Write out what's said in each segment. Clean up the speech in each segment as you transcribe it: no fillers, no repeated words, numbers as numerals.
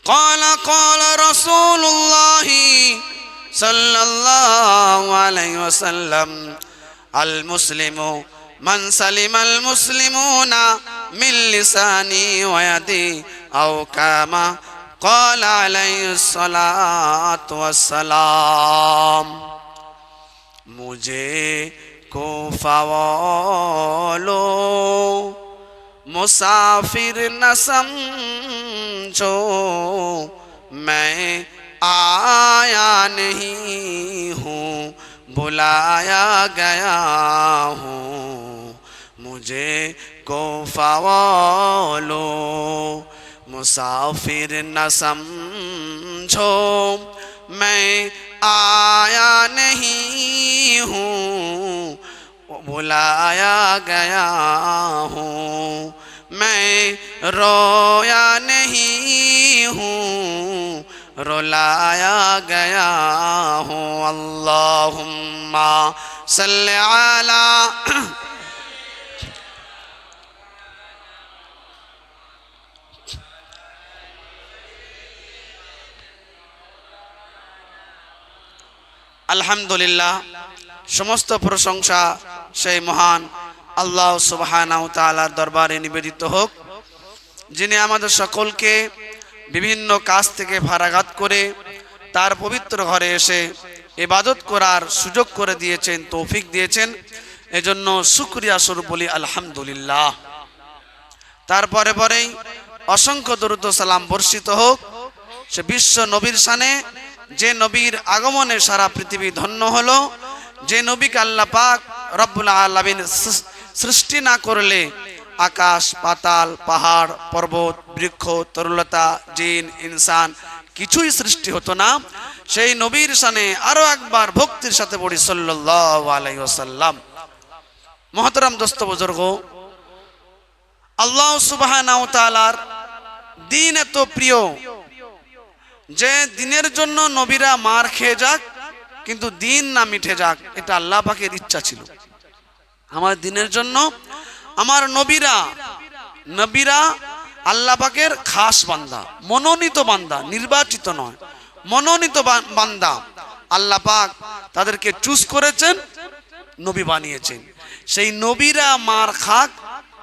قال رسول الله صلى الله عليه وسلم المسلم من سلم المسلمون من لسانه ويده أو كما قال عليه الصلاة والسلام मुझे कोफा वालों मुसाफिर न समझो मैं आया नहीं हूँ बुलाया गया हूँ मुझे कोफा वालों मुसाफिर न समझो मैं आया नहीं हूँ बुलाया गया हूँ मैं रोया नहीं हूँ रुलाया गया हूँ अल्लाहुम्मा सल्ली अला আলহামদুলিল্লাহ সমস্ত প্রশংসা সেই মহান আল্লাহ সুবহানাহু ওয়া তাআলার দরবারে নিবেদিত হোক যিনি আমাদের সকলকে বিভিন্ন কাজ থেকে ফারাগাত করে তার পবিত্র ঘরে এসে ইবাদত করার সুযোগ করে দিয়েছেন তৌফিক দিয়েছেন এজন্য শুকরিয়া স্বরূপ বলি আলহামদুলিল্লাহ তারপরে পরেই অসংখ্য দরুদ ও সালাম বর্ষিত হোক সে বিশ্ব নবীর শানে যে নবীর আগমনে সারা পৃথিবী ধন্য হলো যে নবীকে আল্লাহ পাক রব্বুল আলামিন সৃষ্টি না করলে আকাশ পাতাল পাহাড় পর্বত বৃক্ষ তরুলতা জিন ইনসান কিছুই সৃষ্টি হতো না সেই নবীর শানে আরো একবার ভক্তির সাথে পড়ি সাল্লাল্লাহু আলাইহি ওয়াসাল্লাম মুহতারাম দোস্ত বুজুর্গ আল্লাহ সুবহানাহু ওয়া তাআলার দ্বীন এত প্রিয় যে দিনের জন্য নবীরা মার খেয়ে যাক কিন্তু দিন না মিটে যাক এটা আল্লাহ পাকের ইচ্ছা ছিল আমার দিনের জন্য আমার নবীরা আল্লাহ পাকের খাস বান্দা মনোনীত বান্দা নির্বাচিত নয় মনোনীত বান্দা আল্লাহ পাক তাদেরকে চুজ করেছেন নবী বানিয়েছেন সেই নবীরা মার খাক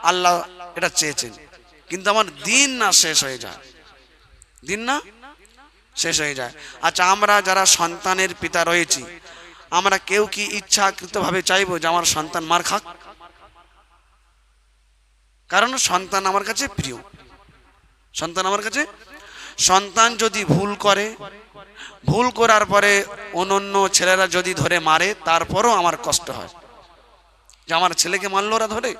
আল্লাহ এটা চেয়েছেন কিন্তু আমার দিন না শেষ হয়ে যায় দিন না শেষ হয়ে যায় আচ্ছা আমরা যারা সন্তানের পিতা রয়েছি আমরা কেউ কি ইচ্ছাকৃতভাবে চাইবো যে আমার সন্তান মার খাক কারণ সন্তান আমার কাছে প্রিয় সন্তান যদি ভুল করে ভুল করার পরে অন্য ছেলেরা যদি ধরে মারে তারপরও আমার কষ্ট হয় যে আমার ছেলেকে মারলো ওরা ধরে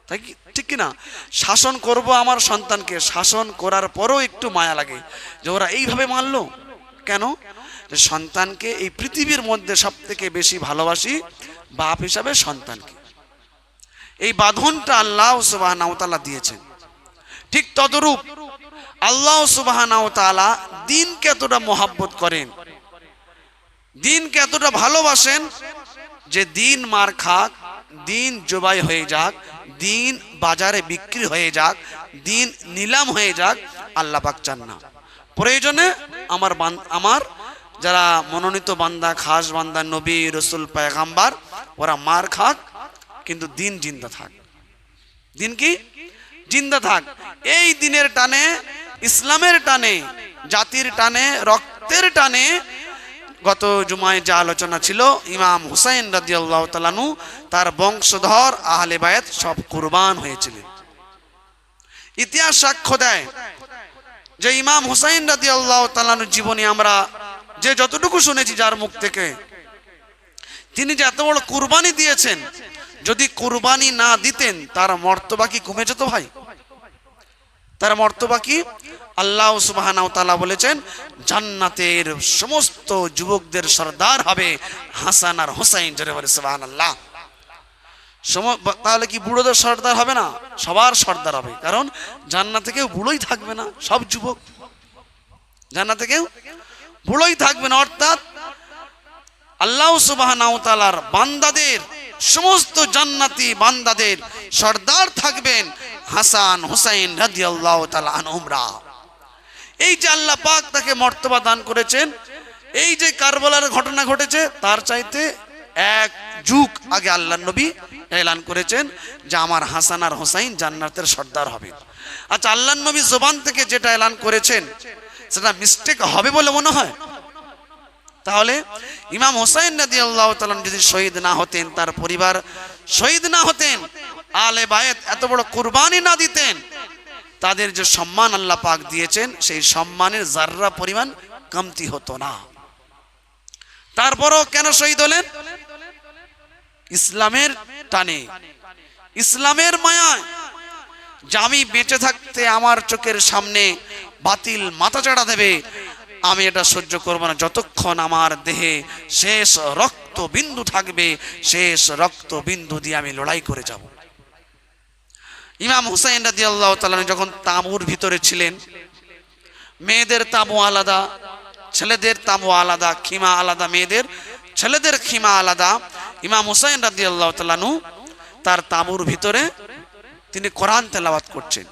তাই কি ঠিক কিনা শাসন করব আমার সন্তানকে শাসন করার পরও একটু মায়া লাগে যে ওরা এইভাবে মারলো কেন যে সন্তানকে এই পৃথিবীর মধ্যে সবথেকে বেশি ভালোবাসি বাপ হিসাবে সন্তানকে এই বাঁধনটা আল্লাহ সুবহানাহু ওয়া তাআলা দিয়েছেন ঠিক তদরূপ আল্লাহ সুবহানাহু ওয়া তাআলা দ্বীনকে এতটা মহব্বত করেন দ্বীনকে এতটা ভালোবাসেন যে দ্বীন মার খাক দ্বীন জবাই হয়ে যাক দ্বীন বাজারে বিক্রি হয়ে যাক দ্বীন নিলাম হয়ে যাক আল্লাহ পাক চান না প্রয়োজনে আমার যারা মনোনীত বান্দা খাস বান্দা নবী রাসূল পয়গম্বর ওরা মার খাক কিন্তু দ্বীন জিন্দা থাক দ্বীন কি জিন্দা থাক এই দ্বীনের টানে ইসলামের টানে জাতির টানে রক্তের টানে গত জুমায় যে আলোচনা ছিল ইমাম হুসাইন রাদিয়াল্লাহু তাআলা আনহু তার বংশধর আহলে বায়াত সব কুরবান হয়েছিলেন ইতিহাস সাক্ষ্য দেয় যে ইমাম হুসাইন রাদিয়াল্লাহু তাআলা আনহুর জীবনী আমরা যে যতটুকু শুনেছি যার মুখ থেকে তিনি যে এত বড় কুরবানি দিয়েছেন যদি কুরবানি না দিতেন তার মর্তবা কি কমে যেত ভাই তার মর্তবা কি আল্লাহ সুবহানাহু ওয়া তাআলা বলেছেন জান্নাতের সমস্ত যুবকদের সরদার হবে হাসান আর হুসাইন জোরে বলে সুবহানাল্লাহ তাহলে কি বুড়োদের সরদার হবে না সবার সরদার হবে কারণ জান্নাতে কেউ বুড়োই থাকবে না সব যুবক জান্নাতে কেউ বুড়োই থাকবে না অর্থাৎ আল্লাহ সুবহানাহু ওয়া তাআলার বান্দাদের সমস্ত জান্নাতি বান্দাদের সরদার থাকবেন হাসান হুসাইন রাদিয়াল্লাহু তাআলা আনহুমরা এই যে আল্লাহ পাক তাকে মর্তবা দান করেছেন, এই যে কারবালার ঘটনা ঘটেছে তার চাইতে 1 যুগ আগে আল্লাহ নবী এলান করেছেন যে আমার হাসান আর হোসাইন জান্নাতের সর্দার হবে। আচ্ছা, আল্লাহ নবী জবান থেকে যেটা এলান করেছেন সেটা মিস্টেক হবে বলে মনে হয়? তাহলে ইমাম হোসাইন রাদিয়াল্লাহু তাআলা যদি শহীদ না হতেন, তার পরিবার শহীদ না হতেন, আলে বায়েত এত বড় কুরবানি না দিতেন, তাদের যে সম্মান আল্লাহ পাক দিয়েছেন সেই সম্মানের যাররা পরিমাণ কমতি হতো না। তারপরও কেন শহীদ হলেন? ইসলামের টানে, ইসলামের মায়ায়, যে আমি বেঁচে থাকতে আমার চোখের সামনে বাতিল মাথাচাড়া দেবে, আমি এটা সহ্য করব না। যতক্ষণ আমার দেহে শেষ রক্ত বিন্দু থাকবে, শেষ রক্ত বিন্দু দিয়ে আমি লড়াই করে যাব। ইমাম হুসাইন রাদিয়াল্লাহু তাআলা যখন তাঁবুর ভিতরে ছিলেন, মেয়েদের তাঁবু আলাদা, ছেলেদের তাঁবু আলাদা, খিমা আলাদা, মেয়েদের ছেলেদের খিমা আলাদা। ইমাম হুসাইন রাদিয়াল্লাহু তাআলা তার তাঁবুর ভিতরে তিনি কোরআন তেলাওয়াত করছেন।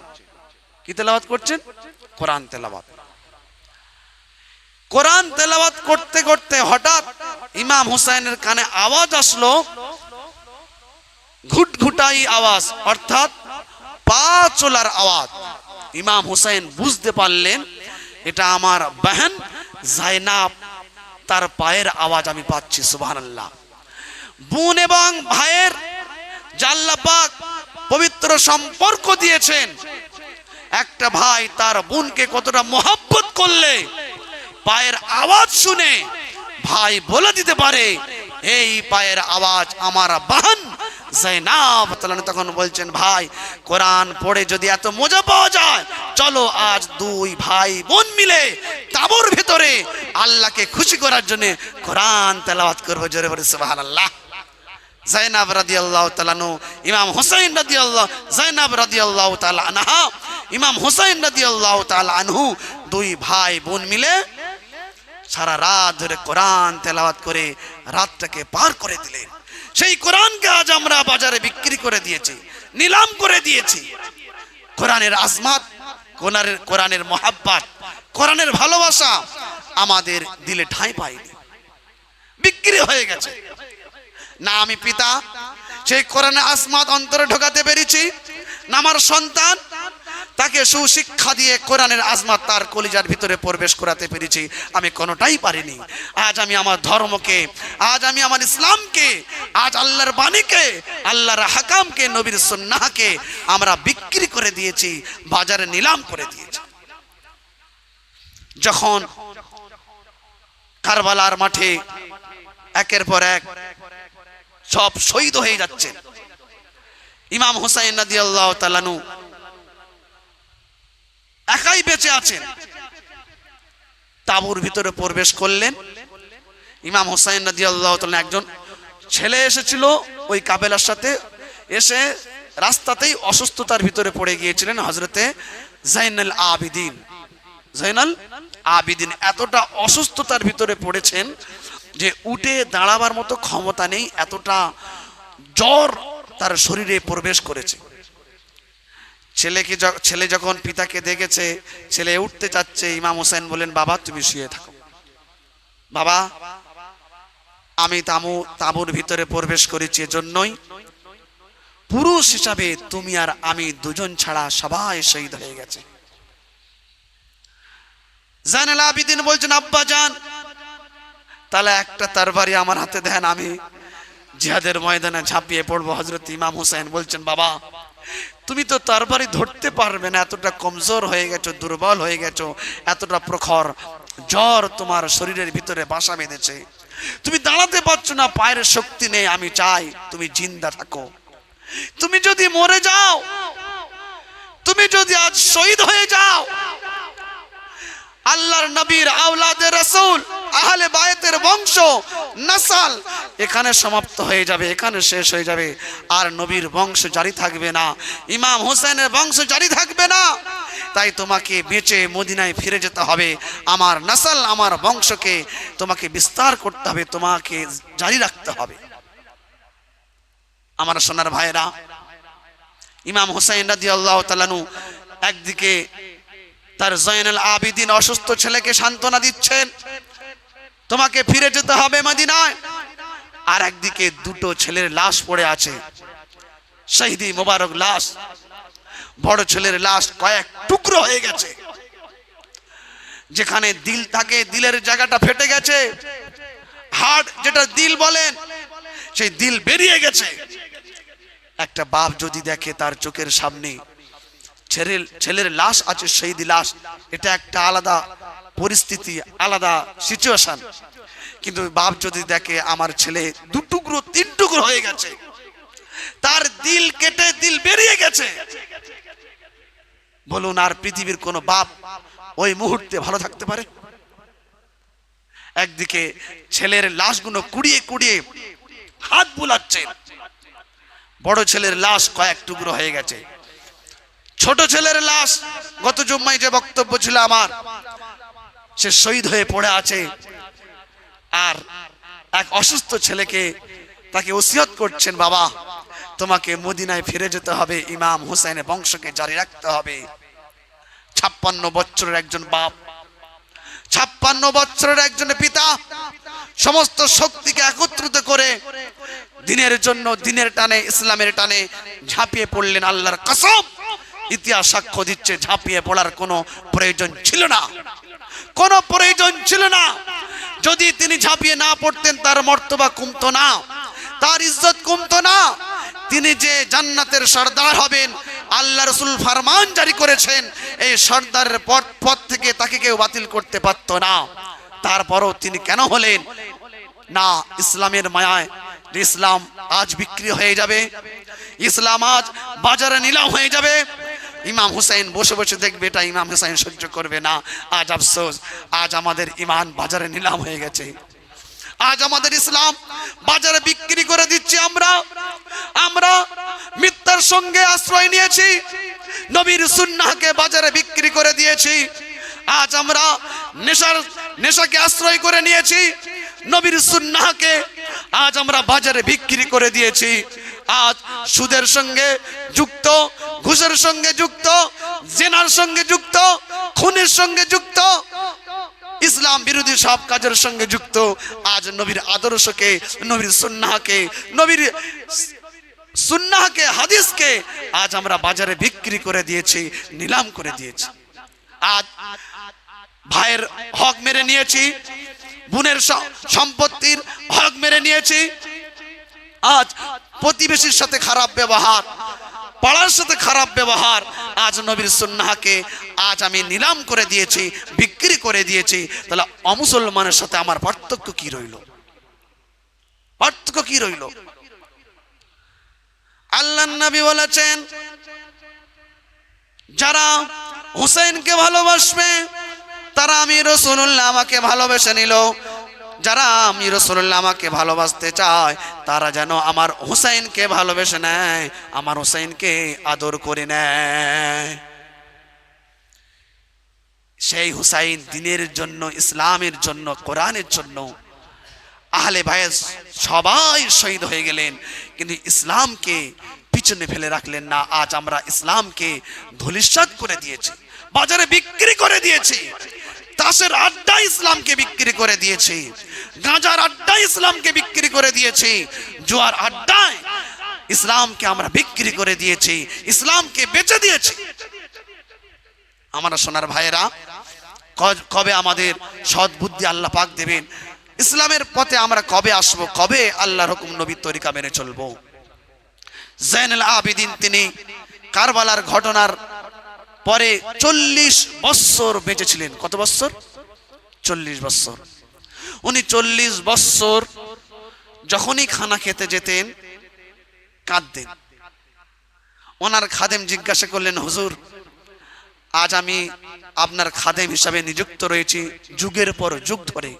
কি তেলাওয়াত করছেন? কোরআন তেলাওয়াত। কোরআন তেলাওয়াত করতে করতে হঠাৎ ইমাম হুসাইনের কানে আওয়াজ আসলো, ঘুটঘুটাই আওয়াজ, অর্থাৎ পা চলার আওয়াজ। ইমাম হুসাইন বুঝতে পারলেন এটা আমার বহন জাইনাব, তার পায়ের আওয়াজ আমি পাচ্ছি। সুবহানাল্লাহ। বোন এবং ভাইয়ের যে আল্লাহ পাক পবিত্র সম্পর্ক দিয়েছেন, একটা ভাই তার বোনকে কতটা মহব্বত করলে পায়ের আওয়াজ শুনে ভাই বলে দিতে পারে এই পায়ের আওয়াজ আমার বাহন জাইনাব। তখন বলছেন, ভাই কোরআন পড়ে যদি এত মজা পাওয়া যায়, চলো আজ 2 ভাই বোন মিলে তাঁবুর ভিতরে আল্লাহকে খুশি করার জন্য কোরআন তেলাওয়াত করবো। জোরে বলে সুবহানাল্লাহ। জাইনাব রাদিয়াল্লাহু তাআলা আনহু, ইমাম হুসাইন রাদিয়াল্লাহু, জাইনাব রাদিয়াল্লাহু তাআলা আনহা, ইমাম হুসাইন রাদিয়াল্লাহু তাআলা আনহু, 2 ভাই বোন মিলে সারা রাত ধরে কোরআন তেলাওয়াত করে রাতটাকে পার করে দিলেন। সেই কোরআনকে আজ আমরা বাজারে বিক্রি করে দিয়েছি, নিলাম করে দিয়েছি। কোরআনের আজমাত, কোরআনের মহাব্বত, কোরআনের ভালোবাসা আমাদের দিলে ঠাঁই পায়নি, বিক্রি হয়ে গেছে। না আমি পিতা সেই কোরআনের আজমাত অন্তরে ঢোকাতে পেরেছি, না আমার সন্তান তাকে সুশিক্ষা দিয়ে কোরআনের আজমাত তার কলিজার ভিতরে প্রবেশ করাতে পেরেছি। আমি কোনোটাই পারিনি। আজ আমি আমার ধর্মকে, আজ আমি আমার ইসলামকে, আজ আল্লাহর বাণীকে, আল্লাহর হাকামকে, নবীর সুন্নাহকে আমরা বিক্রি করে দিয়েছি, বাজারে নিলাম করে দিয়েছি। যখন কারবালার মাঠে একের পর এক সব শহীদ হয়ে যাচ্ছে, ইমাম হুসাইন রাদিয়াল্লাহু তাআলা আনহু একাই বেঁচে আছেন। তাঁবুর ভিতরে প্রবেশ করলেন। ইমাম হুসাইন রাদিয়াল্লাহু তাআলা একজন ছেলে এসেছিল ওই কাফেলার সাথে, এসে রাস্তাতেই অসুস্থতার ভিতরে পড়ে গিয়েছিলেন। হযরতে জাইনুল আবিদিন, জাইনুল আবিদিন এতটা অসুস্থতার ভিতরে পড়েছেন যে উঠে দাঁড়াবার মতো ক্ষমতা নেই, এতটা জ্বর তার শরীরে প্রবেশ করেছে। ছেলে যখন পিতাকে দেখেছে, ছেলে উঠতে চাচ্ছে, ইমাম হুসাইন বলেন, বাবা তুমি শুয়ে থাকো। বাবা আমি তাঁবুর ভিতরে প্রবেশ করেছি এজন্যই, পুরুষ হিসাবে তুমি আর আমি দুজন ছাড়া সবাই শহীদ হয়ে গেছে। জাইনুল আবিদিন বলছেন, আব্বা জান তাহলে একটা তরবারি আমার হাতে দেন, আমি জিহাদের ময়দানে ঝাঁপিয়ে পড়বো। হযরত ইমাম হুসাইন বলছেন, বাবা তুমি তো তরবারি ধরতে পারবে না, এতটা কমজোর হয়ে গেছো, দুর্বল হয়ে গেছো, এতটা প্রখর জ্বর তোমার শরীরের ভিতরে বাসা বেঁধেছে, তুমি দাঁড়াতে পারছো না, পায়ের শক্তি নেই। আমি চাই তুমি জিন্দা থাকো। তুমি যদি মরে যাও, তুমি যদি আজ শহীদ হয়ে যাও, আল্লাহর নবীর আওলাদে রাসূল আহলে বায়তের বংশ নসল এখানে সমাপ্ত হয়ে যাবে, এখানে শেষ হয়ে যাবে, আর নবীর বংশ জারি থাকবে না, ইমাম হুসাইনের বংশ জারি থাকবে না। তাই তোমাকে বেঁচে মদিনায় ফিরে যেতে হবে, আমার নসল আমার বংশকে তোমাকে বিস্তার করতে হবে, তোমাকে জারি রাখতে হবে। আমার সোনার ভাইরা, ইমাম হুসাইন রাদিয়াল্লাহু তাআলা আনহু একদিকে তার জয়নুল আবিদিন অসুস্থ ছেলেকে সান্ত্বনা দিচ্ছেন, তোমাকে ফিরে যেতে হবে মদিনায়। আর একদিকে দুটো ছেলের লাশ পড়ে আছে, শহীদি মোবারক লাশ। বড় ছেলের লাশ কয়েক টুকরো হয়ে গেছে, যেখানে দিল থাকে দিলের জায়গাটা ফেটে গেছে, হার্ট যেটা দিল বলেন সেই দিল বেরিয়ে গেছে। একটা বাপ যদি দেখে তার চোখের সামনে ছেলের লাশ আছে, শহীদি লাশ, এটা একটা আলাদা পরিস্থিতি, আলাদা সিচুয়েশন। কিন্তু বাপ যদি দেখে আমার ছেলে দু টুকরো তিন টুকরো হয়ে গেছে, তার দিল কেটে দিল বেরিয়ে গেছে, বলুন আর পৃথিবীর কোন বাপ ওই মুহূর্তে ভালো থাকতে পারে? একদিকে ছেলের লাশগুলো কুড়িয়ে কুড়িয়ে হাত বুলাচ্ছে, বড় ছেলের লাশ কয়েক টুকরো হয়ে গেছে। ছোট ছেলের লাশ, গত জুম্মায় যে বক্তব্য ছিল আমার, সে শহীদ হয়ে পড়ে আছে। আর এক অসুস্থ ছেলেকে তাকে ওসিয়ত করছেন, বাবা তোমাকে মদিনায় ফিরে যেতে হবে, ইমাম হুসাইনের বংশকে জারি রাখতে হবে। 56 বছরের একজন বাপ, 56 বছরের একজন পিতা সমস্ত শক্তিকে একত্রিত করে দিনের জন্য, দিনের টানে, ইসলামের টানে ঝাঁপিয়ে পড়লেন। আল্লাহর কসম, ইতিহাস সাক্ষ্য দিচ্ছে ঝাঁপিয়ে পড়ার কোনো প্রয়োজন ছিল না, কোনো প্রয়োজন ছিল না। যদি তিনি ঝাঁপিয়ে না পড়তেন তার মর্তবা কমতো না, তার ইজ্জত কমতো না। তিনি যে জান্নাতের সর্দার হবেন, আল্লাহ রাসূল ফরমান জারি করেছেন, এই সর্দারের পদ থেকে তাকে কেউ বাতিল করতে পারত না। তারপরও তিনি কেন হলেন না? ইসলামের মায়ায়। ইসলাম আজ বিক্রি হয়ে যাবে, ইসলাম আজ বাজারে নিলাম হয়ে যাবে। ইমাম হুসাইন বসে বসে দেখবে, এটা ইমাম হুসাইন সহ্য করবে না। আজ আফসোস, আজ আমাদের ইমান বাজারে নিলাম হয়ে গেছে। আজ আমাদের ইসলাম বাজারে বিক্রি করে দিচ্ছি। আমরা মিথ্যার সঙ্গে আশ্রয় নিয়েছি, নবীর সুন্নাহকে বাজারে বিক্রি করে দিয়েছি। আজ আমরা নেশাকে আশ্রয় করে নিয়েছি, নবীর সুন্নাহকে আজ আমরা বাজারে বিক্রি করে দিয়েছি। আজ সুদের সঙ্গে যুক্ত, ঘুষের সঙ্গে যুক্ত, জেনার সঙ্গে যুক্ত, খুনের সঙ্গে যুক্ত, ইসলাম বিরোধী সব কাজের সঙ্গে যুক্ত। আজ নবীর আদর্শকে, নবীর সুন্নাহকে, হাদিসকে আজ আমরা বাজারে বিক্রি করে দিয়েছি, নিলাম করে দিয়েছি। আজ ভাইয়ের হক মেরে নিয়েছি, বোনের সম্পত্তির হক মেরে নিয়েছি। আজ প্রতিবেশীর সাথে খারাপ ব্যবহার, পাড়ার সাথে খারাপ ব্যবহার, আজ নবীর সুন্নাহকে আজ আমি নিলাম করে দিয়েছি, বিক্রি করে দিয়েছি। তাহলে অমুসলমানের সাথে আমার পার্থক্য কি রইল? পার্থক্য কি রইল? আল্লাহর নবী বলেছেন, যারা হুসাইনকে ভালোবাসবে তারা আমি রাসূলুল্লাহ আমাকে ভালোবেসে নিল। যারা আমি রাসূলুল্লাহ আমাকে ভালোবাসতে চায় তারা যেন আমার হুসাইনকে ভালোবেসে নেয়, আমার হুসাইনকে আদর করে নেয়। সেই হুসাইন দিনের জন্য, ইসলামের জন্য, কোরআনের জন্য আহলে বাইত সবাই শহীদ হয়ে গেলেন, কিন্তু ইসলামকে পিছনে ফেলে রাখলেন না। আজ আমরা ইসলামকে ধূলিসাৎ করে দিয়েছি, বাজারে বিক্রি করে দিয়েছি, তাসের আড্ডা ইসলামকে বিক্রি করে দিয়েছি, গাঁজার আড্ডা ইসলামকে বিক্রি করে দিয়েছি, জুয়ার আড্ডায় ইসলামকে আমরা বিক্রি করে দিয়েছি, ইসলামকে বেচে দিয়েছি। আমার সোনার ভাইয়েরা, কবে আমাদের সৎ বুদ্ধি আল্লাহ পাক দেবেন? ইসলামের পথে আমরা কবে আসব? কবে আল্লাহর হুকুম নবীর তরিকা মেনে চলবো? জয়নুল আবিদিন তিনি কারবালার ঘটনার পরে 40 বছর বেঁচে ছিলেন। কত বছর? 40 বছর। উনি 40 বছর যখনই খানা খেতে যেতেন কাঁদতেন। ওনার খাদেম জিজ্ঞাসা করলেন, হুজুর আজ আমি আপনার খাদেম হিসাবে নিযুক্ত রয়েছি যুগের পর যুগ ধরে,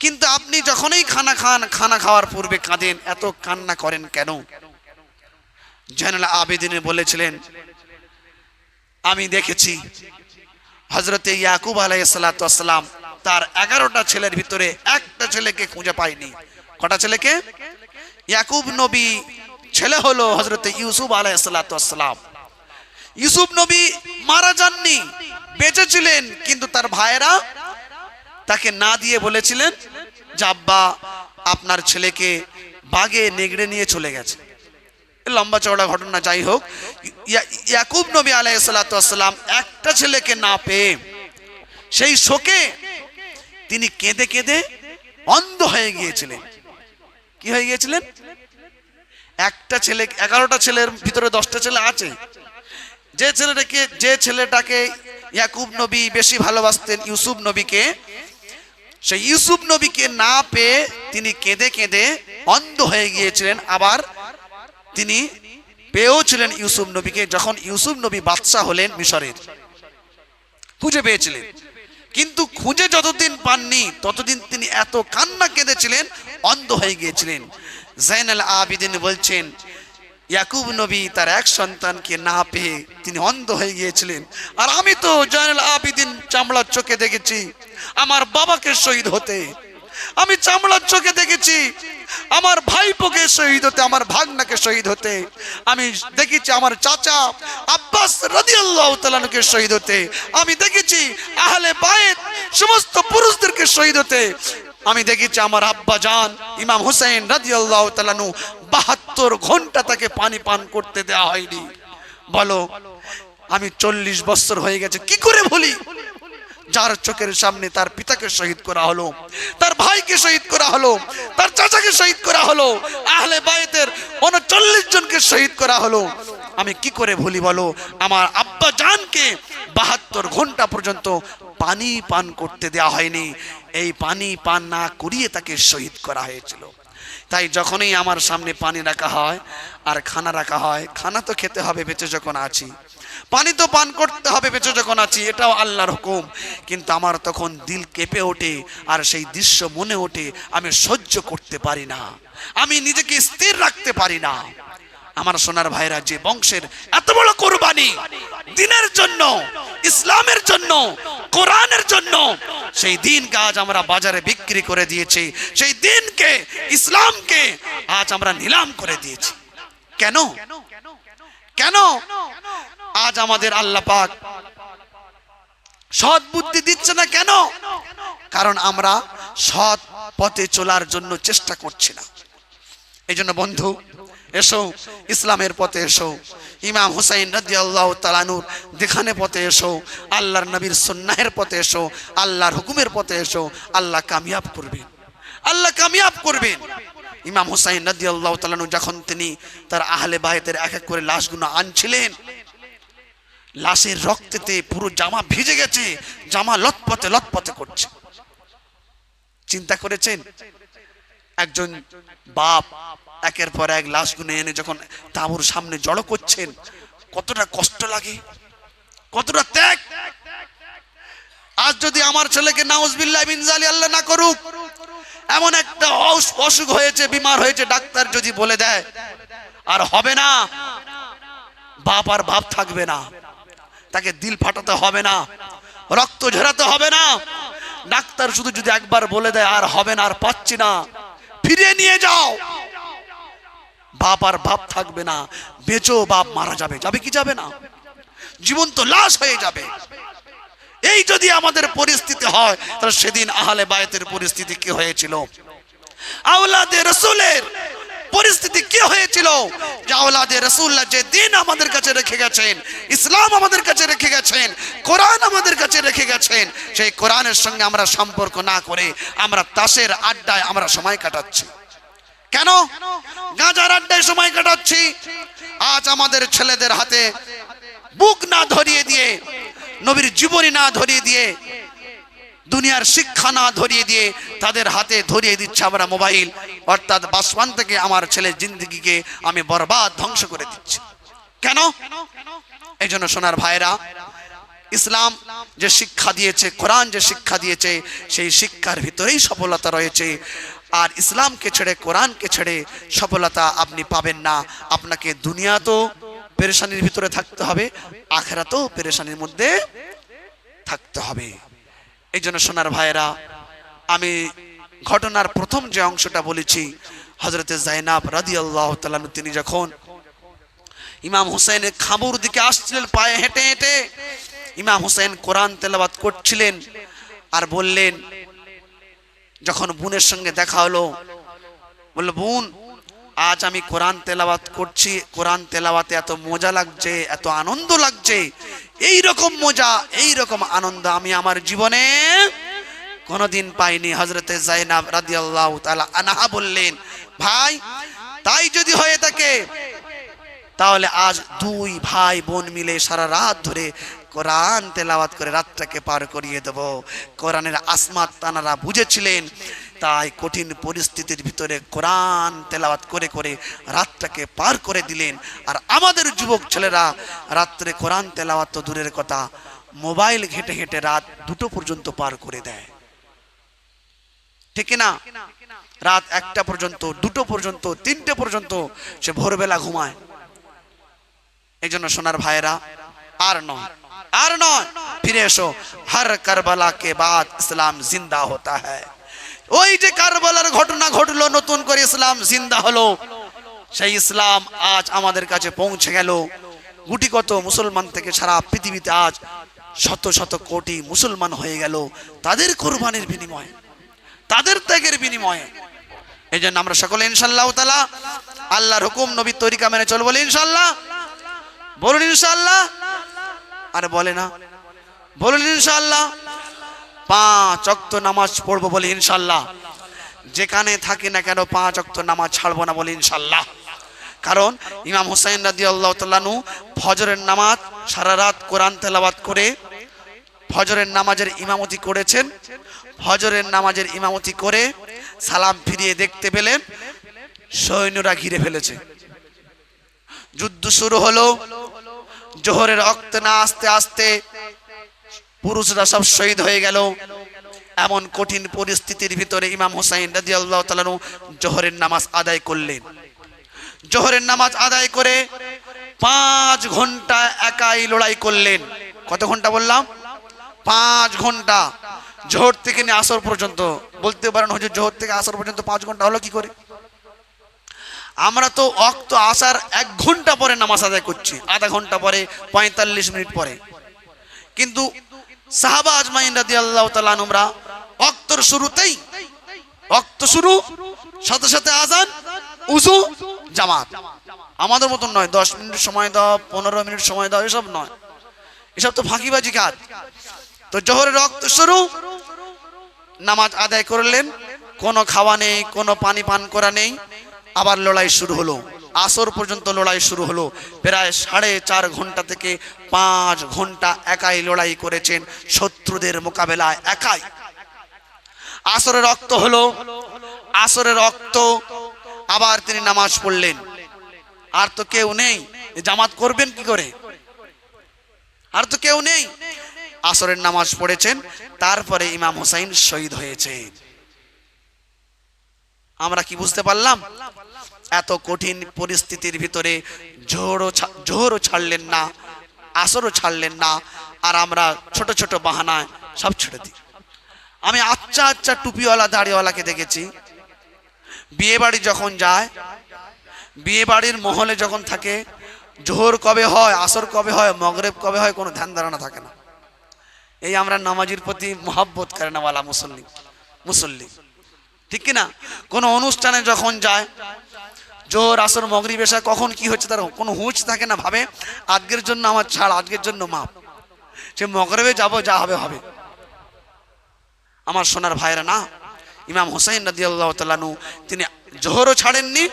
কিন্তু আপনি যখনই খানা খান, খানা খাওয়ার পূর্বে কাঁদেন, এত কান্না করেন কেন? জয়নুল আবেদিন বলেছিলেন, আমি দেখেছি হযরতে ইয়াকুব আলাইহিস সালাতু ওয়াস সালাম তার 11টা ছেলের ভিতরে একটা ছেলেকে খুঁজে পায়নি। কটা ছেলেকে? ইয়াকুব নবী ছেলে হলো হযরতে ইউসুফ আলাইহিস সালাতু ওয়াস সালাম। ইউসুফ নবী মারা যাননি, বেঁচে ছিলেন, কিন্তু তার ভাইয়েরা তাকে না দিয়ে বলেছিলেন যে আব্বা আপনার ছেলেকে বাঘে নেগড়ে নিয়ে চলে গেছে। লম্বা চওড়া ঘটনা, যাই হোক, ইয়াকুব নবী আলাইহিস সালাতু ওয়াস সালাম একটা ছেলেকে না পেয়ে সেই শোকে তিনি কেঁদে কেঁদে অন্ধ হয়ে গিয়েছিলেন। কি হয়ে গিয়েছিলেন? একটা ছেলে, 11টা ছেলের ভিতরে 10টা ছেলে আছে। যে ছেলেটাকে ইয়াকুব নবী বেশি ভালোবাসতেন, ইউসুফ নবীকে, সেই ইউসুফ নবীকে না পেয়ে তিনি কেঁদে কেঁদে অন্ধ হয়ে গিয়েছিলেন। আবার তিনি পেয়েও ছিলেন ইউসুফ নবীকে, যখন ইউসুফ নবী বাদশাহ হলেন মিশরের, খুঁজে পেয়েছিলেন। কিন্তু খুঁজে যতদিন পাননি ততদিন তিনি এত কান্না কেঁদেছিলেন, অন্ধ হয়ে গিয়েছিলেন। জাইনুল আবিদিন বলছেন ইয়াকুব নবী তার এক সন্তানকে না পেয়ে তিনি অন্ধ হয়ে গিয়েছিলেন। আর আমি তো জাইনুল আবিদিন চামড়ার চোখে দেখেছি আমার বাবাকে শহীদ হতে, আমি চামড়ার চোখে দেখেছি আমার ভাইপোকে শহীদ হতে, আমার ভাগনাকে শহীদ হতে, আমি দেখেছি আমার চাচা আব্বাস রাদিয়াল্লাহু তাআলা আনহুকে শহীদ হতে, আমি দেখেছি আহলে বাইত সমস্ত পুরুষদেরকে শহীদ হতে, আমি দেখেছি আমার আব্বা জান ইমাম হুসাইন রাদিয়াল্লাহু তাআলা আনহু 72 ঘন্টা তাকে পানি পান করতে দেওয়া হয়নি। বলো, আমি 40 বছর হয়ে গেছে, কি করে ভুলি যার চোখের সামনে তার পিতাকে শহীদ করা হলো, তার ভাইকে শহীদ করা হলো, তার চাচাকে শহীদ করা হলো, আহলে বাইতের 39 জনকে শহীদ করা হলো, আমি কি করে ভুলি বলো? আমার আব্বা জানকে 72 ঘন্টা পর্যন্ত পানি পান করতে দেওয়া হয়নি, এই পানি পান না করিয়ে তাকে শহীদ করা হয়েছিল। তাই যখনই আমার সামনে পানি রাখা হয় আর খানা রাখা হয়, খানা তো খেতে হবে বেঁচে যখন আছি, পানি তো পান করতে হবে বেঁচে যখন আছি, এটাও আল্লাহর হুকুম। কিন্তু আমার তখন দিল কেঁপে ওঠে আর সেই দৃশ্য মনে ওঠে, আমি সহ্য করতে পারি না, আমি নিজেকে স্থির রাখতে পারি না। আমার সোনার ভাইরা, যে বংশের এত বড় কোরবানি দ্বীনের জন্য, ইসলামের জন্য, কোরআনের জন্য, সেই দ্বীনকে আজ আমরা বাজারে বিক্রি করে দিয়েছি, সেই দ্বীনকে, ইসলামকে আজ আমরা নিলাম করে দিয়েছি। কেন? কেন আজ আমাদের আল্লাহ পাক সৎ বুদ্ধি দিচ্ছে না? কেন? কারণ আমরা সৎ পথে চলার জন্য চেষ্টা করছি না। এই জন্য বন্ধু, এসো ইসলামের পথে এসো, ইমাম হুসাইন রাদিয়াল্লাহু তাআলা আনহুর দেখানে পথে এসো, আল্লাহর নবীর সুন্নাহের পথে এসো, আল্লাহর হুকুমের পথে এসো, আল্লাহ কামিয়াব করবেন, আল্লাহ কামিয়াব করবেন। ইমাম হুসাইন রাদিয়াল্লাহু তাআলা আনহু যখন তিনি তার আহলে বাইতের এক এক করে লাশগুলো আনছিলেন, লাশের রক্তেতে পুরো জামা ভিজে গেছে, জামা লটপটে লটপটে করছে। চিন্তা করেছেন একজন বাপ একের পর এক লাশগুলো এনে যখন তাঁবুর সামনে জড়ো করছেন, কতটা কষ্ট লাগে, কতটা ত্যাগ। আজ যদি আমার ছেলেকে নাউজুবিল্লাহ মিন যালিক আল্লাহ না করুক এমন একটা অসুখ হয়েছে, বিমার হয়েছে, ডাক্তার যদি বলে দেয় আর হবে না, বাপ আর বাপ থাকবে না, তাকে দিল ফাটাতে হবে না, রক্ত ঝরাতে হবে না, ডাক্তার শুধু যদি একবার বলে দেয় আর হবে না, আর পাচ্ছি না, ফিরিয়ে নিয়ে যাও, বাপ আর বাপ থাকবে না, বেঁচো বাপ মারা যাবে, যাবে কি যাবে না? জীবন্ত লাশ হয়ে যাবে। এই যদি আমাদের পরিস্থিতি হয়, তাহলে সেদিন আহলে বায়তের পরিস্থিতি কি হয়েছিল, আওলাদে রাসূলের পরিস্থিতি কি হয়েছিল? যে আওলাদে রাসূলুল্লাহ যে দিন আমাদের কাছে রেখে গেছেন, ইসলাম আমাদের কাছে রেখে গেছেন, কোরআন আমাদের কাছে রেখে গেছেন, সেই কোরআনের সঙ্গে আমরা সম্পর্ক না করে আমরা তাসের আড্ডায় আমরা সময় কাটাচ্ছি। কেন গাঁজার আড্ডায় সময় কাটাচ্ছি? আজ আমাদের ছেলেদের হাতে বুক না ধরিয়ে দিয়ে, নবীর জীবনী না ধরিয়ে দিয়ে, দুনিয়ার শিক্ষা না ধরিয়ে দিয়ে তাদের হাতে ধরিয়ে দিচ্ছে আমরা মোবাইল, অর্থাৎ বাসমান থেকে আমার ছেলের জিন্দেগিকে আমি বরবাদ, ধ্বংস করে দিচ্ছি। কেন? এই জন্য সোনার ভাইরা, ইসলাম যে শিক্ষা দিয়েছে, কোরআন যে শিক্ষা দিয়েছে, সেই শিক্ষার ভিতরেই সফলতা রয়েছে। আর ইসলামকে ছেড়ে, কোরআনকে ছেড়ে সফলতা আপনি পাবেন না। আপনাকে দুনিয়া তো পেরেশানির ভিতরে থাকতে হবে, আখিরাতেও পেরেশানির মধ্যে থাকতে হবে। এই জন্য সোনার ভাইয়েরা, আমি ঘটনার প্রথম যে অংশটা বলেছি, হযরতে জাইনাব রাদিয়াল্লাহু তাআলা তিনি যখন ইমাম হুসাইনের খাবুর দিকে আসছিলেন পায়ে হেঁটে হেঁটে। ইমাম হুসাইন কোরআন তেলাওয়াত করছিলেন আর বললেন, যখন বোনের সঙ্গে দেখা হলো, বলল, বোন, আজ আমি কোরআন তেলাওয়াত করছি, কোরআন তেলাওয়াতে এত মজা লাগছে, এত আনন্দ লাগছে, এই রকম মজা, এই রকম আনন্দ আমি আমার জীবনে কোনোদিন পাইনি। হযরতে যায়েনব রাদিয়াল্লাহু তাআলা আনহা বললেন, ভাই, তাই যদি হয়ে থাকে তাহলে আজ দুই ভাই বোন মিলে সারা রাত ধরে কোরআন তেলাওয়াত করে রাতটাকে পার করিয়ে দেব। কোরআনের আসমাত তানারা বুঝেছিলেন, তাই কঠিন পরিস্থিতির ভিতরে কোরআন তেলাওয়াত করে করে রাতটাকে পার করে দিলেন। আর আমাদের যুবক ছেলেরা রাত্রে কোরআন তেলাওয়াত তো দূরের কথা, মোবাইল ঘেঁটে ঘেঁটে রাত 2টো পর্যন্ত পার করে দেয়, ঠিক না? রাত 1টা পর্যন্ত, 2টো পর্যন্ত, 3টে পর্যন্ত সে ভোরবেলা ঘুমায়। এই জন্য সোনার ভাইয়েরা, আর নয়, আর নয়, ফিরে এসো। হর কারবালা কে বাদ ইসলাম জিন্দা হতা হ্যায়। ওই যে কারবালার ঘটনা ঘটলো, নতুন করে ইসলাম জিন্দা হলো, সেই ইসলাম আজ আমাদের কাছে পৌঁছে গেল। গুটি কত মুসলমান থেকে সারা পৃথিবীতে আজ শত শত কোটি মুসলমান হয়ে গেল, তাদের কোরবানির বিনিময়ে, তাদের ত্যাগের বিনিময়ে। এই জন্য আমরা সকলে ইনশাআল্লাহ তাআলা আল্লাহর হুকুম নবীর তরিকা মেনে চলবো, বলি ইনশাআল্লাহ। বলুন ইনশাআল্লাহ। আরে বলে না, বলুন ইনশাআল্লাহ। 5 ওয়াক্ত নামাজ পড়বো, বলি ইনশাআল্লাহ। যেখানে থাকি না কেন 5 ওয়াক্ত নামাজ ছাড়বো না, বলি ইনশাআল্লাহ। কারণ ইমাম হুসাইন রাদিয়াল্লাহু তাআলা আনহু ফজরের নামাজ সারা রাত কোরআন তেলাওয়াত করে ফজরের নামাজের ইমামতি করেছেন। ফজরের নামাজের ইমামতি করে সালাম ফিরিয়ে দেখতে পেলেন সৈন্যরা ঘিরে ফেলেছে। যুদ্ধ শুরু হলো। জোহরের ওয়াক্ত না আসতে আসতে পুরুষরা সব শহীদ হয়ে গেল। এমন কঠিন পরিস্থিতির ভিতরে ইমাম হুসাইন রাদিয়াল্লাহু তাআলা আনহু জোহরের নামাজ আদায় করলেন। জোহরের নামাজ আদায় করে 5 ঘন্টা একাই লড়াই করলেন। কত ঘন্টা বললাম? 5 ঘন্টা। জোহর থেকে নিয়ে আসর পর্যন্ত। বলতে পারেন, হুজুর, জোহর থেকে আসর পর্যন্ত 5 ঘন্টা হলো কি করে? আমরা তো ওয়াক্ত আসার 1 ঘন্টা পরে নামাজ আদায় করছি, আধা ঘন্টা পরে, 45 মিনিট পরে। কিন্তু সাহাবা আজমাইন রাদিয়াল্লাহু তাআলা আনহুরা ওয়াক্তর শুরুতেই, ওয়াক্ত শুরু সাথে সাথে আযান, উযু, জামাত। আমাদের মতন নয় 10 মিনিট সময় দাও, 15 মিনিট সময় দাও, এসব নয়, এসব তো ফাঁকিবাজি কাজ। তো জোহরের ওয়াক্ত শুরু, নামাজ আদায় করলেন, কোনো খাওয়া নেই, কোনো পানি পান করা নেই। আবার লড়াই শুরু হলো। আসর পর্যন্ত লড়াই শুরু হলো। প্রায় 4.5 ঘন্টা থেকে 5 ঘন্টা একাই লড়াই করেছেন শত্রুদের মোকাবেলায়, একাই। আসরের রক্ত হলো। আসরের রক্ত আবার তিনি নামাজ পড়লেন। আর তো কেউ নেই, জামাত করবেন কি করে? আর তো কেউ নেই। আসরের নামাজ পড়েছেন, তারপরে ইমাম হুসাইন শহীদ হয়েছে। আমরা কি বুঝতে পারলাম? এত কঠিন পরিস্থিতির ভিতরে জোহরও ছাড়লেন না, আসরও ছাড়লেন না, আর আমরা ছোট ছোট বাহানায় সব ছেড়ে দিই। আমি আচ্ছা আচ্ছা টুপিওয়ালা দাড়িওয়ালাকে দেখেছি, বিয়ে বাড়ি যখন যায়, বিয়ে বাড়ির মহলে যখন থাকে, জোহর কবে হয়, আসর কবে হয়, মগরিব কবে হয়, কোনো ধ্যান ধারণা থাকে না। এই আমরা নামাজের প্রতি মহব্বত করে নেওয়ালা মুসল্লি, ঠিক কিনা? কোনো অনুষ্ঠানে যখন যায়, জোহর, আসর, মগরিব, এশা কখন কি হচ্ছে তার কোনো হুঁশ থাকে না। ভাবে আজকের জন্য আমার ছাড়, আজকের জন্য মাপ, সে মগরিবে যাব, যা হবে হবে। আমার সোনার ভাইরা না, ইমাম হুসাইন রাদিয়াল্লাহু তাআলা আনহু তিনি জোহরও ছাড়েননি,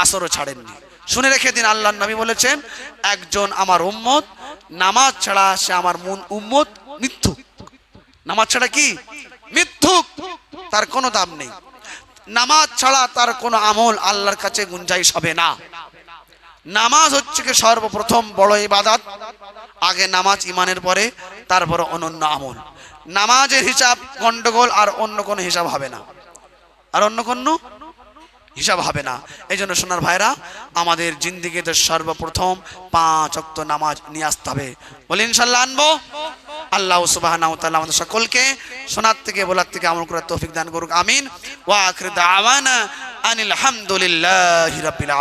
আসরও ছাড়েননি। শুনে রেখে দিন, আল্লাহর নবী বলেছেন, একজন আমার উম্মত নামাজ ছাড়া সে আমার উম্মত মিথ্যুক। নামাজ ছাড়া কি? মিথ্যুক, তার কোনো দাম নেই। নামাজ ছাড়া তার কোনো আমল আল্লাহর কাছে গুঞ্জাইশ হবে না। নামাজ হচ্ছে কি সর্বপ্রথম বড় ইবাদত। আগে নামাজ ইমানের পরে, তারপরে অনন্য আমল। নামাজের হিসাব গন্ডগোল, আর অন্য কোনো হিসাব হবে না, আর অন্য কোনো হিসাব হবে না। এই জন্য সোনার ভাইরা, আমাদের জিন্দিগিতে সর্বপ্রথম 5 ওয়াক্ত নামাজ নিয়ে আসতে হবে, বলি ইনশাআল্লাহ আনবো। আল্লাহ সুবহানাহু ওয়া তাআলা আমাদের সকলকে শোনার থেকে বলার থেকে আমল করার তৌফিক দান করুক, আমিন। ওয়া আখিরু দাওয়ানা আনিল হামদুলিল্লাহি রাব্বিল আলামিন।